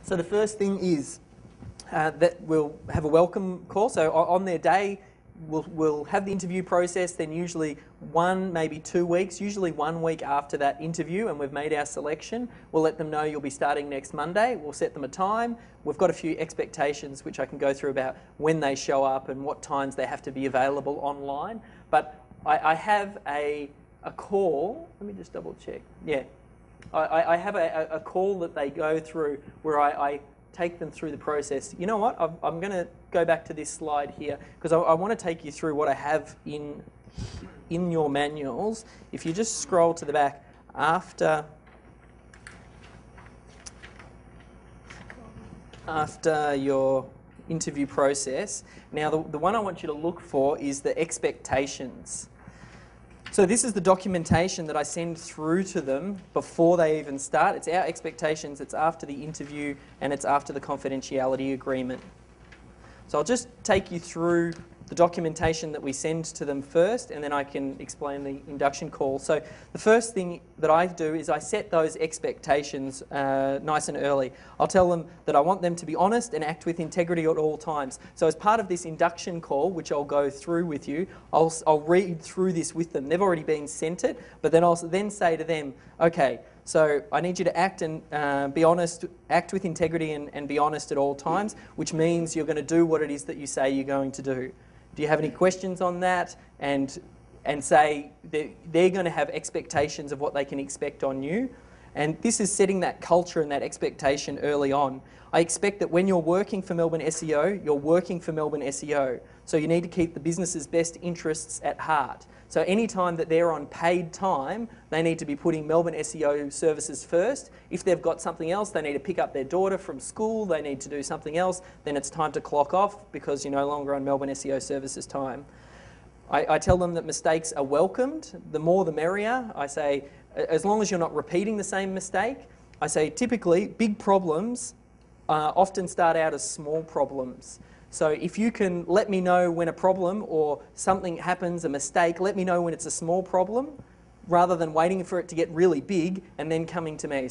So the first thing is that we'll have a welcome call. So on their day, we'll have the interview process, then usually 1, maybe 2 weeks, usually 1 week after that interview and we've made our selection, we'll let them know you'll be starting next Monday. We'll set them a time. We've got a few expectations which I can go through about when they show up and what times they have to be available online. But I have a call, let me just double check. Yeah, I have a call that they go through where I take them through the process. You know what, I'm going to go back to this slide here because I want to take you through what I have in your manuals. If you just scroll to the back after your interview process. Now the one I want you to look for is the expectations. So this is the documentation that I send through to them before they even start. It's our expectations, it's after the interview, and it's after the confidentiality agreement. So I'll just take you through the documentation that we send to them first, and then I can explain the induction call. So the first thing that I do is I set those expectations nice and early. I'll tell them that I want them to be honest and act with integrity at all times. So as part of this induction call, which I'll go through with you, I'll read through this with them. They've already been sent it, but then I'll then say to them, okay, so I need you to act and be honest, act with integrity and be honest at all times, which means you're going to do what it is that you say you're going to do. Do you have any questions on that? And say they're going to have expectations of what they can expect on you. And this is setting that culture and that expectation early on. I expect that when you're working for Melbourne SEO, you're working for Melbourne SEO. So you need to keep the business's best interests at heart. So any time that they're on paid time, they need to be putting Melbourne SEO services first. If they've got something else, they need to pick up their daughter from school, they need to do something else, then it's time to clock off because you're no longer on Melbourne SEO services time. I tell them that mistakes are welcomed. The more the merrier. I say, as long as you're not repeating the same mistake. I say typically big problems often start out as small problems. So if you can let me know when a problem or something happens, a mistake, let me know when it's a small problem rather than waiting for it to get really big and then coming to me.